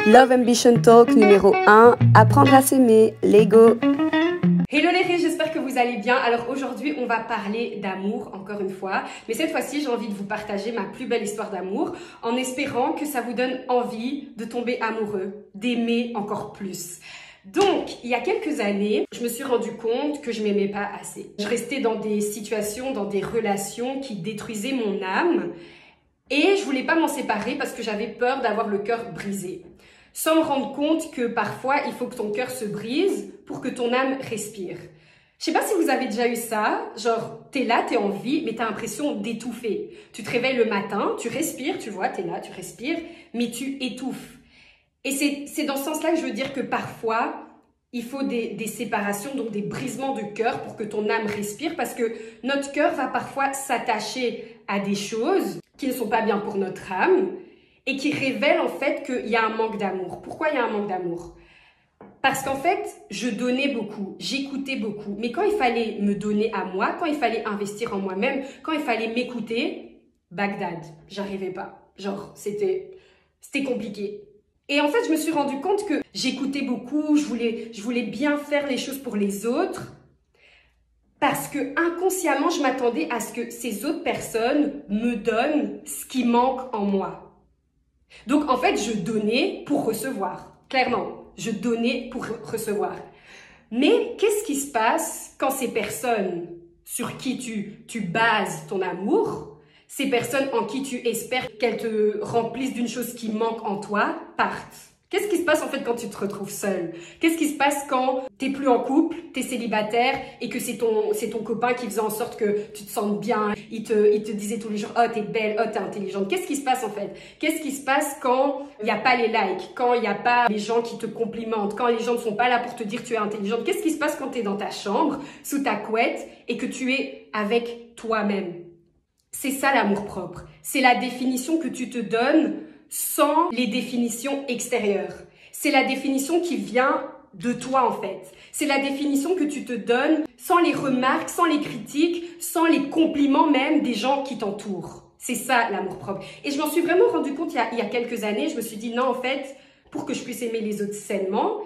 Love Ambition Talk numéro 1, apprendre à s'aimer, Lego. Hello les filles, j'espère que vous allez bien. Alors aujourd'hui, on va parler d'amour, encore une fois. Mais cette fois-ci, j'ai envie de vous partager ma plus belle histoire d'amour en espérant que ça vous donne envie de tomber amoureux, d'aimer encore plus. Donc, il y a quelques années, je me suis rendu compte que je m'aimais pas assez. Je restais dans des situations, dans des relations qui détruisaient mon âme et je voulais pas m'en séparer parce que j'avais peur d'avoir le cœur brisé. Sans me rendre compte que parfois, il faut que ton cœur se brise pour que ton âme respire. Je sais pas si vous avez déjà eu ça, genre t'es là, t'es en vie, mais t'as l'impression d'étouffer. Tu te réveilles le matin, tu respires, tu vois, t'es là, tu respires, mais tu étouffes. Et c'est dans ce sens-là que je veux dire que parfois, il faut des séparations, donc des brisements de cœur pour que ton âme respire, parce que notre cœur va parfois s'attacher à des choses qui ne sont pas bien pour notre âme et qui révèlent en fait qu'il y a un manque d'amour. Pourquoi il y a un manque d'amour ? Parce qu'en fait, je donnais beaucoup, j'écoutais beaucoup, mais quand il fallait me donner à moi, quand il fallait investir en moi-même, quand il fallait m'écouter, Bagdad, j'arrivais pas. Genre, c'était compliqué. Et en fait, je me suis rendu compte que j'écoutais beaucoup, je voulais bien faire les choses pour les autres, parce que inconsciemment, je m'attendais à ce que ces autres personnes me donnent ce qui manque en moi. Donc, en fait, je donnais pour recevoir, clairement. Je donnais pour recevoir. Mais qu'est-ce qui se passe quand ces personnes sur qui tu bases ton amour, ces personnes en qui tu espères qu'elles te remplissent d'une chose qui manque en toi, partent? Qu'est-ce qui se passe en fait quand tu te retrouves seule? Qu'est-ce qui se passe quand t'es plus en couple, t'es célibataire et que c'est ton copain qui faisait en sorte que tu te sentes bien? Il te disait tous les jours, oh t'es belle, oh t'es intelligente. Qu'est-ce qui se passe en fait? Qu'est-ce qui se passe quand il n'y a pas les likes, quand il n'y a pas les gens qui te complimentent, quand les gens ne sont pas là pour te dire que tu es intelligente? Qu'est-ce qui se passe quand tu es dans ta chambre, sous ta couette et que tu es avec toi-même? C'est ça l'amour propre. C'est la définition que tu te donnes sans les définitions extérieures. C'est la définition qui vient de toi en fait. C'est la définition que tu te donnes sans les remarques, sans les critiques, sans les compliments même des gens qui t'entourent. C'est ça l'amour propre. Et je m'en suis vraiment rendu compte il y a quelques années. Je me suis dit non en fait, pour que je puisse aimer les autres sainement,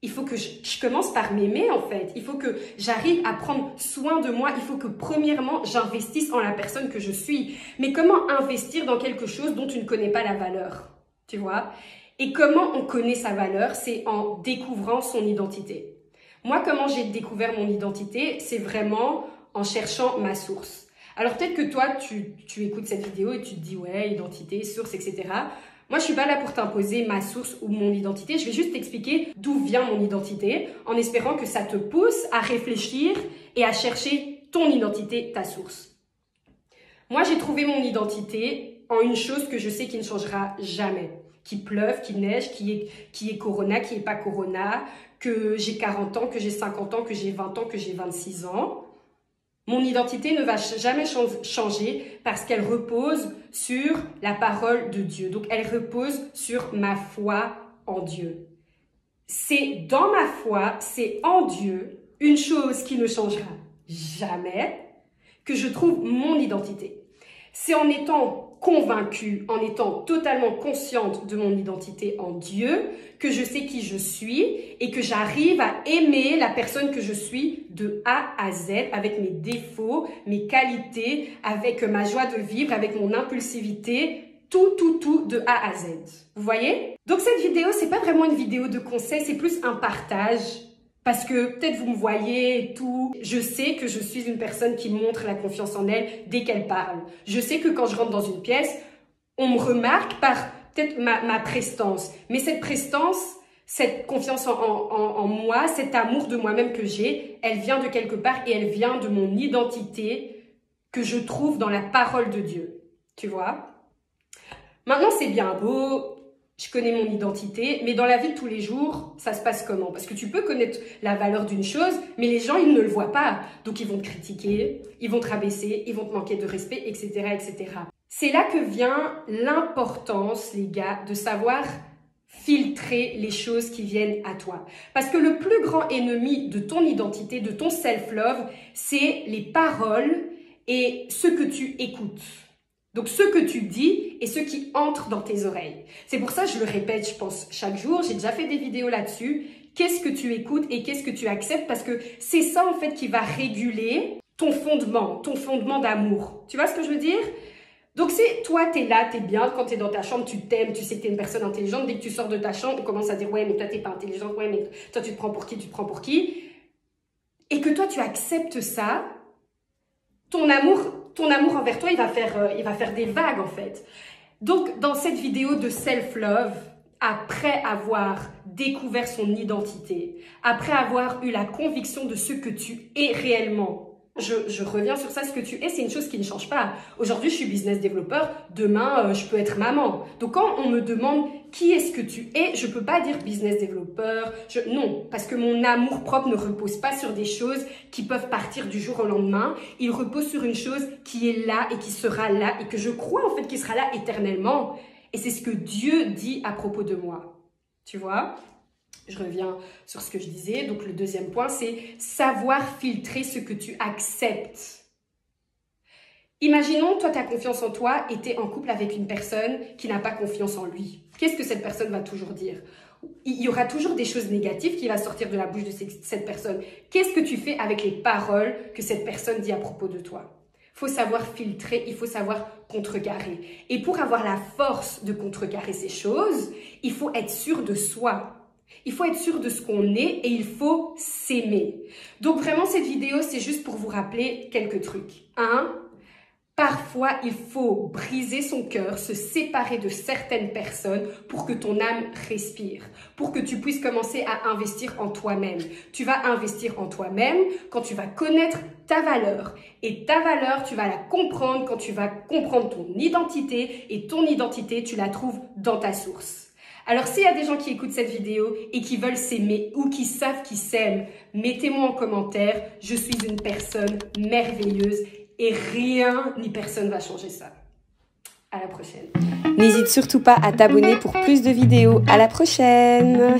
il faut que je commence par m'aimer en fait. Il faut que j'arrive à prendre soin de moi. Il faut que premièrement, j'investisse en la personne que je suis. Mais comment investir dans quelque chose dont tu ne connais pas la valeur? Tu vois? Et comment on connaît sa valeur? C'est en découvrant son identité. Moi, comment j'ai découvert mon identité? C'est vraiment en cherchant ma source. Alors peut-être que toi, tu écoutes cette vidéo et tu te dis ouais, identité, source, etc. Moi, je suis pas là pour t'imposer ma source ou mon identité. Je vais juste t'expliquer d'où vient mon identité en espérant que ça te pousse à réfléchir et à chercher ton identité, ta source. Moi, j'ai trouvé mon identité en une chose que je sais qui ne changera jamais. Qu'il pleuve, qu'il neige, qui est Corona, qui est pas Corona, que j'ai 40 ans, que j'ai 50 ans, que j'ai 20 ans, que j'ai 26 ans. Mon identité ne va jamais changer parce qu'elle repose sur la parole de Dieu. Donc, elle repose sur ma foi en Dieu. C'est dans ma foi, c'est en Dieu, une chose qui ne changera jamais, que je trouve mon identité. C'est en étant convaincue, en étant totalement consciente de mon identité en Dieu, que je sais qui je suis et que j'arrive à aimer la personne que je suis de A à Z, avec mes défauts, mes qualités, avec ma joie de vivre, avec mon impulsivité, tout de A à Z. Vous voyez? Donc cette vidéo, c'est pas vraiment une vidéo de conseil, c'est plus un partage. Parce que peut-être vous me voyez et tout, je sais que je suis une personne qui montre la confiance en elle dès qu'elle parle. Je sais que quand je rentre dans une pièce, on me remarque par peut-être ma prestance. Mais cette prestance, cette confiance en moi, cet amour de moi-même que j'ai, elle vient de quelque part et elle vient de mon identité que je trouve dans la parole de Dieu. Tu vois? Maintenant, c'est bien beau. Je connais mon identité, mais dans la vie de tous les jours, ça se passe comment? Parce que tu peux connaître la valeur d'une chose, mais les gens, ils ne le voient pas. Donc, ils vont te critiquer, ils vont te rabaisser, ils vont te manquer de respect, etc., etc. C'est là que vient l'importance, les gars, de savoir filtrer les choses qui viennent à toi. Parce que le plus grand ennemi de ton identité, de ton self-love, c'est les paroles et ce que tu écoutes. Donc, ce que tu dis et ce qui entre dans tes oreilles. C'est pour ça que je le répète, je pense, chaque jour. J'ai déjà fait des vidéos là-dessus. Qu'est-ce que tu écoutes et qu'est-ce que tu acceptes? Parce que c'est ça, en fait, qui va réguler ton fondement d'amour. Tu vois ce que je veux dire? Donc, c'est toi, t'es là, t'es bien. Quand t'es dans ta chambre, tu t'aimes, tu sais que t'es une personne intelligente. Dès que tu sors de ta chambre, on commence à dire « Ouais, mais toi, t'es pas intelligente. Ouais, mais toi, tu te prends pour qui? Tu te prends pour qui? » Et que toi, tu acceptes ça, ton amour envers toi, il va faire des vagues, en fait. Donc, dans cette vidéo de self-love, après avoir découvert son identité, après avoir eu la conviction de ce que tu es réellement, je reviens sur ça, ce que tu es, c'est une chose qui ne change pas. Aujourd'hui, je suis business développeur, demain, je peux être maman. Donc, quand on me demande qui est-ce que tu es, je ne peux pas dire business développeur. Non, parce que mon amour propre ne repose pas sur des choses qui peuvent partir du jour au lendemain. Il repose sur une chose qui est là et qui sera là et que je crois en fait qui sera là éternellement. Et c'est ce que Dieu dit à propos de moi. Tu vois ? Je reviens sur ce que je disais. Donc, le deuxième point, c'est savoir filtrer ce que tu acceptes. Imaginons, toi, tu as confiance en toi et tu es en couple avec une personne qui n'a pas confiance en lui. Qu'est-ce que cette personne va toujours dire? Il y aura toujours des choses négatives qui vont sortir de la bouche de cette personne. Qu'est-ce que tu fais avec les paroles que cette personne dit à propos de toi? Il faut savoir filtrer, il faut savoir contrecarrer. Et pour avoir la force de contrecarrer ces choses, il faut être sûr de soi. Il faut être sûr de ce qu'on est et il faut s'aimer. Donc vraiment, cette vidéo, c'est juste pour vous rappeler quelques trucs. Parfois, il faut briser son cœur, se séparer de certaines personnes pour que ton âme respire, pour que tu puisses commencer à investir en toi-même. Tu vas investir en toi-même quand tu vas connaître ta valeur. Et ta valeur, tu vas la comprendre quand tu vas comprendre ton identité. Et ton identité, tu la trouves dans ta source. Alors, s'il y a des gens qui écoutent cette vidéo et qui veulent s'aimer ou qui savent qu'ils s'aiment, mettez-moi en commentaire. Je suis une personne merveilleuse. Et rien ni personne va changer ça. À la prochaine. N'hésite surtout pas à t'abonner pour plus de vidéos. À la prochaine.